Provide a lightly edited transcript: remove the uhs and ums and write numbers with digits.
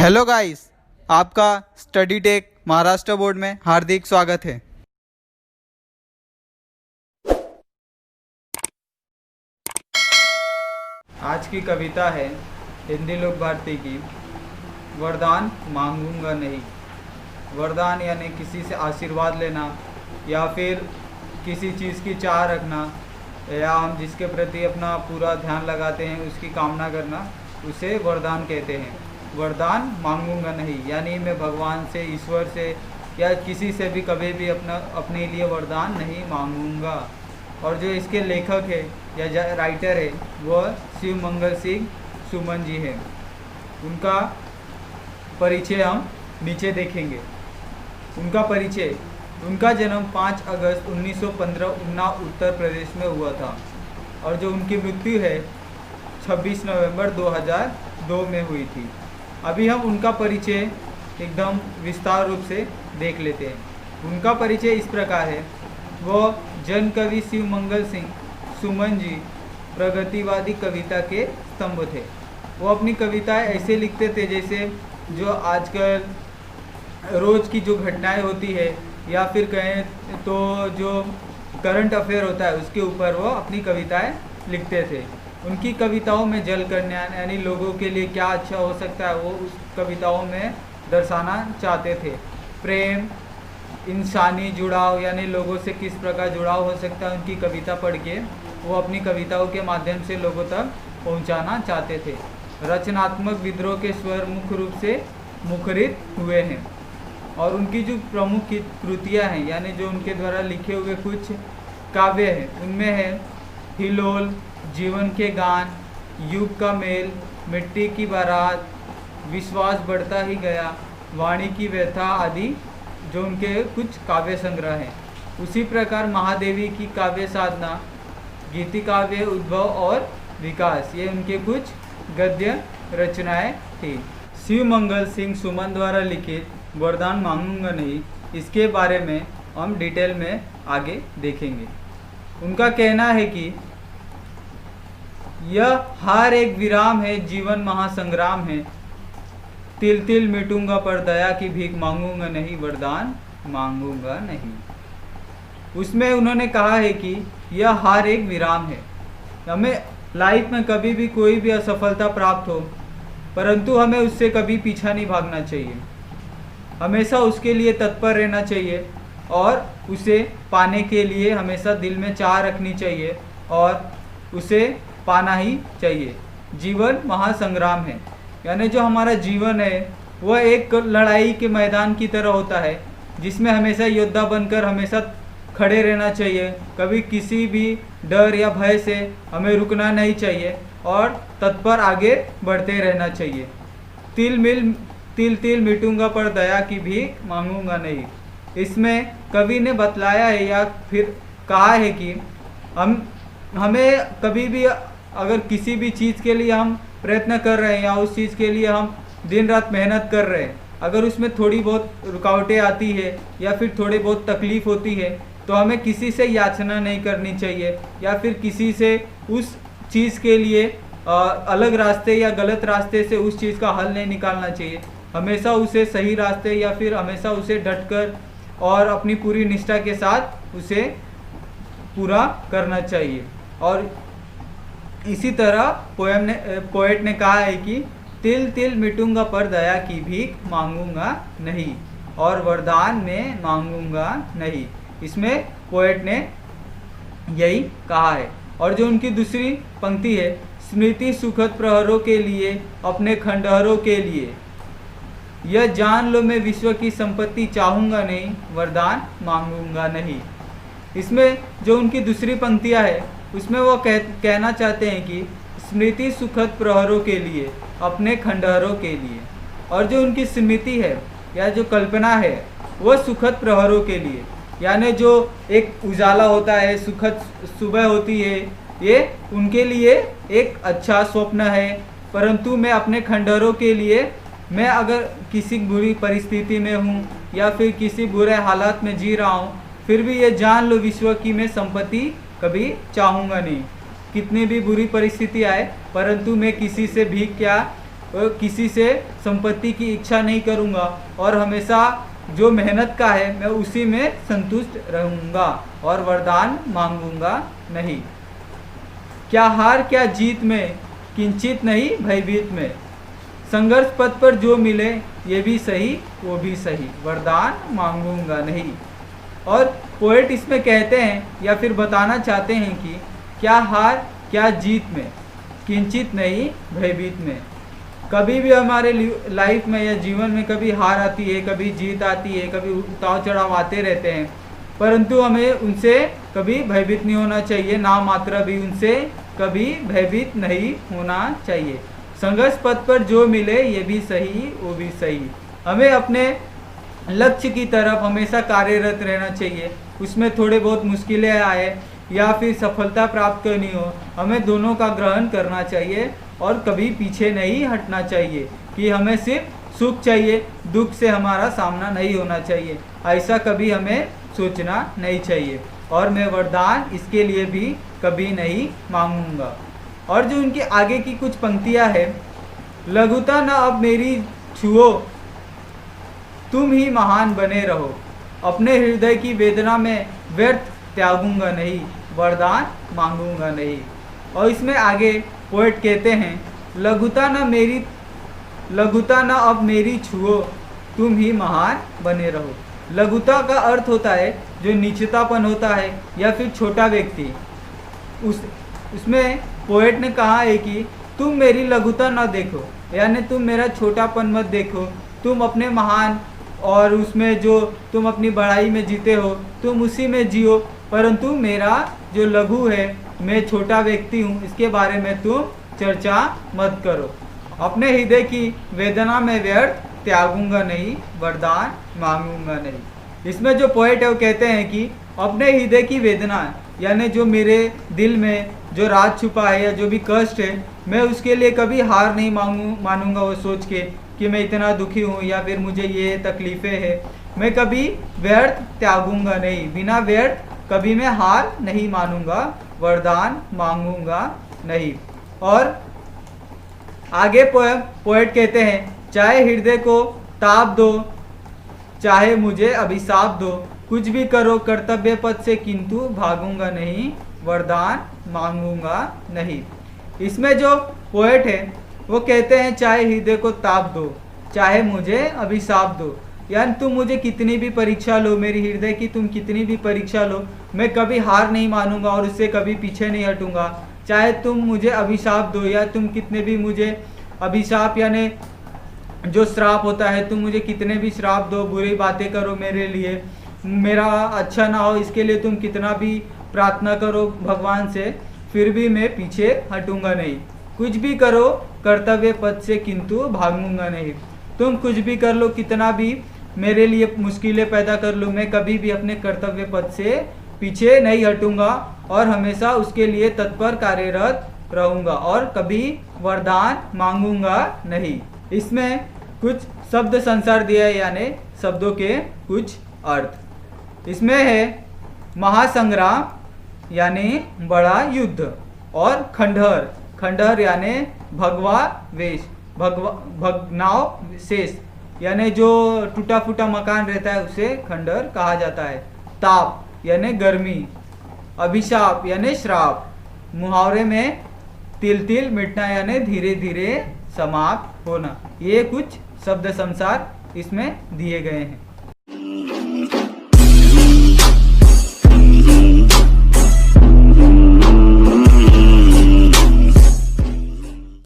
Hello guys, आपका study take Maharashtra board में हार्दिक स्वागत है। आज की कविता है हिंदी लोक भारती की वरदान मांगूंगा नहीं। वरदान यानी किसी से आशीर्वाद लेना या फिर किसी चीज़ की चाह रखना या हम जिसके प्रति अपना पूरा ध्यान लगाते हैं उसकी कामना करना, उसे वरदान कहते हैं। वरदान मांगूंगा नहीं यानी मैं भगवान से, ईश्वर से या किसी से भी कभी भी अपने लिए वरदान नहीं मांगूंगा। और जो इसके लेखक है या राइटर है वह शिव मंगल सिंह सुमन जी है। उनका परिचय हम नीचे देखेंगे। उनका परिचय, उनका जन्म 5 अगस्त 1915 उन्नाव उत्तर प्रदेश में हुआ था और जो उनकी मृत्यु है 26 नवंबर 2002 में हुई थी। अभी हम उनका परिचय एकदम विस्तार रूप से देख लेते हैं। उनका परिचय इस प्रकार है। वो जन कवि शिव मंगल सिंह सुमन जी प्रगतिवादी कविता के स्तंभ थे। वो अपनी कविताएं ऐसे लिखते थे जैसे जो आजकल रोज़ की जो घटनाएं होती है या फिर कहें तो जो करंट अफेयर होता है उसके ऊपर वो अपनी कविताएं लिखते थे। उनकी कविताओं में जल कल्याण यानी लोगों के लिए क्या अच्छा हो सकता है वो उस कविताओं में दर्शाना चाहते थे। प्रेम, इंसानी जुड़ाव यानी लोगों से किस प्रकार जुड़ाव हो सकता है उनकी कविता पढ़ के वो अपनी कविताओं के माध्यम से लोगों तक पहुंचाना चाहते थे। रचनात्मक विद्रोह के स्वर मुख्य रूप से मुखरित हुए हैं और उनकी जो प्रमुख कृतियाँ हैं यानी जो उनके द्वारा लिखे हुए कुछ काव्य हैं उनमें है हिलोल, जीवन के गान, युग का मेल, मिट्टी की बारात, विश्वास बढ़ता ही गया, वाणी की व्यथा आदि जो उनके कुछ काव्य संग्रह हैं। उसी प्रकार महादेवी की काव्य साधना, गीति काव्य उद्भव और विकास, ये उनके कुछ गद्य रचनाएं थी। शिव मंगल सिंह सुमन द्वारा लिखित वरदान मांगूंगा नहीं, इसके बारे में हम डिटेल में आगे देखेंगे। उनका कहना है कि यह हार एक विराम है, जीवन महासंग्राम है, तिल तिल मिटूंगा पर दया की भीख मांगूंगा नहीं, वरदान मांगूंगा नहीं। उसमें उन्होंने कहा है कि यह हार एक विराम है। हमें लाइफ में कभी भी कोई भी असफलता प्राप्त हो परंतु हमें उससे कभी पीछा नहीं भागना चाहिए, हमेशा उसके लिए तत्पर रहना चाहिए और उसे पाने के लिए हमेशा दिल में चाह रखनी चाहिए और उसे पाना ही चाहिए। जीवन महासंग्राम है यानी जो हमारा जीवन है वह एक लड़ाई के मैदान की तरह होता है जिसमें हमेशा योद्धा बनकर हमेशा खड़े रहना चाहिए। कभी किसी भी डर या भय से हमें रुकना नहीं चाहिए और तत्पर आगे बढ़ते रहना चाहिए। तिल तिल मिटूंगा पर दया की भीख मांगूंगा नहीं। इसमें कवि ने बतलाया है या फिर कहा है कि हमें कभी भी अगर किसी भी चीज़ के लिए हम प्रयत्न कर रहे हैं या उस चीज़ के लिए हम दिन रात मेहनत कर रहे हैं, अगर उसमें थोड़ी बहुत रुकावटें आती है या फिर थोड़ी बहुत तकलीफ़ होती है तो हमें किसी से याचना नहीं करनी चाहिए या फिर किसी से उस चीज़ के लिए अलग रास्ते या गलत रास्ते से उस चीज़ का हल नहीं निकालना चाहिए। हमेशा उसे सही रास्ते या फिर हमेशा उसे डटकर और अपनी पूरी निष्ठा के साथ उसे पूरा करना चाहिए। और इसी तरह पोएट ने कहा है कि तिल तिल मिटूंगा पर दया की भीख मांगूंगा नहीं और वरदान में मांगूंगा नहीं। इसमें पोएट ने यही कहा है। और जो उनकी दूसरी पंक्ति है, स्मृति सुखद प्रहरों के लिए, अपने खंडहरों के लिए, यह जान लो मैं विश्व की संपत्ति चाहूँगा नहीं, वरदान मांगूंगा नहीं। इसमें जो उनकी दूसरी पंक्तियाँ है उसमें वो कहना चाहते हैं कि स्मृति सुखद प्रहरों के लिए, अपने खंडहरों के लिए। और जो उनकी स्मृति है या जो कल्पना है वह सुखद प्रहरों के लिए यानी जो एक उजाला होता है, सुखद सुबह होती है, ये उनके लिए एक अच्छा स्वप्न है। परंतु मैं अपने खंडहरों के लिए, मैं अगर किसी बुरी परिस्थिति में हूँ या फिर किसी बुरे हालात में जी रहा हूँ फिर भी ये जान लो विश्व की मैं संपत्ति कभी चाहूँगा नहीं। कितनी भी बुरी परिस्थिति आए परंतु मैं किसी से भीख या किसी से संपत्ति की इच्छा नहीं करूँगा और हमेशा जो मेहनत का है मैं उसी में संतुष्ट रहूँगा और वरदान मांगूंगा नहीं। क्या हार क्या जीत में, किंचित नहीं भयभीत में। संघर्ष पथ पर जो मिले ये भी सही वो भी सही, वरदान मांगूंगा नहीं। और पोएट इसमें कहते हैं या फिर बताना चाहते हैं कि क्या हार क्या जीत में, किंचित नहीं भयभीत में। कभी भी हमारे लाइफ में या जीवन में कभी हार आती है, कभी जीत आती है, कभी उतार चढ़ाव आते रहते हैं, परंतु हमें उनसे कभी भयभीत नहीं होना चाहिए, ना मात्र भी उनसे कभी भयभीत नहीं होना चाहिए। संघर्ष पथ पर जो मिले ये भी सही वो भी सही। हमें अपने लक्ष्य की तरफ हमेशा कार्यरत रहना चाहिए। उसमें थोड़े बहुत मुश्किलें आए या फिर सफलता प्राप्त करनी हो, हमें दोनों का ग्रहण करना चाहिए और कभी पीछे नहीं हटना चाहिए कि हमें सिर्फ सुख चाहिए, दुख से हमारा सामना नहीं होना चाहिए, ऐसा कभी हमें सोचना नहीं चाहिए। और मैं वरदान इसके लिए भी कभी नहीं मांगूंगा। और जो उनके आगे की कुछ पंक्तियां है, लघुता न अब मेरी छुओ, तुम ही महान बने रहो, अपने हृदय की वेदना में व्यर्थ त्यागूंगा नहीं, वरदान मांगूंगा नहीं। और इसमें आगे पोएट कहते हैं, लघुता न अब मेरी छुओ, तुम ही महान बने रहो। लघुता का अर्थ होता है जो नीचतापन होता है या फिर छोटा व्यक्ति। उसमें पोएट ने कहा है कि तुम मेरी लघुता न देखो, यानी तुम मेरा छोटापन मत देखो, तुम अपने महान और उसमें जो तुम अपनी बड़ाई में जीते हो तुम उसी में जियो, परंतु मेरा जो लघु है, मैं छोटा व्यक्ति हूँ, इसके बारे में तुम चर्चा मत करो। अपने हृदय की वेदना में व्यर्थ त्यागूंगा नहीं, वरदान मांगूंगा नहीं। इसमें जो पोएट है वो कहते हैं कि अपने हृदय की वेदना यानी जो मेरे दिल में जो राज छुपा है या जो भी कष्ट है, मैं उसके लिए कभी हार नहीं मानूंगा। वो सोच के कि मैं इतना दुखी हूँ या फिर मुझे ये तकलीफ़ें हैं, मैं कभी व्यर्थ त्यागूंगा नहीं, बिना व्यर्थ कभी मैं हार नहीं मानूंगा, वरदान मांगूंगा नहीं। और आगे पोएट कहते हैं, चाहे हृदय को ताप दो, चाहे मुझे अभिशाप दो, कुछ भी करो कर्तव्य पथ से, किंतु भागूंगा नहीं, वरदान मांगूंगा नहीं। इसमें जो पोएट है वो कहते हैं, चाहे हृदय को ताप दो, चाहे मुझे अभिशाप दो, यानी तुम मुझे कितनी भी परीक्षा लो, मेरी हृदय की तुम कितनी भी परीक्षा लो, मैं कभी हार नहीं मानूंगा और उससे कभी पीछे नहीं हटूंगा। चाहे तुम मुझे अभिशाप दो या तुम कितने भी मुझे अभिशाप यानी जो श्राप होता है, तुम मुझे कितने भी श्राप दो, बुरी बातें करो मेरे लिए, मेरा अच्छा ना हो इसके लिए तुम कितना भी प्रार्थना करो भगवान से, फिर भी मैं पीछे हटूंगा नहीं। कुछ भी करो कर्तव्य पथ से, किंतु भागूंगा नहीं। तुम कुछ भी कर लो, कितना भी मेरे लिए मुश्किलें पैदा कर लो, मैं कभी भी अपने कर्तव्य पथ से पीछे नहीं हटूंगा और हमेशा उसके लिए तत्पर कार्यरत रहूंगा और कभी वरदान मांगूंगा नहीं। इसमें कुछ शब्द संसार दिया है, यानी शब्दों के कुछ अर्थ। इसमें है महासंग्राम यानी बड़ा युद्ध, और खंडहर, खंडहर यानी भगवा वेश, भगनाव शेष यानी जो टूटा फूटा मकान रहता है उसे खंडहर कहा जाता है। ताप यानी गर्मी, अभिशाप यानी श्राप, मुहावरे में तिल तिल मिटना यानी धीरे धीरे समाप्त होना। ये कुछ शब्द संसार इसमें दिए गए हैं।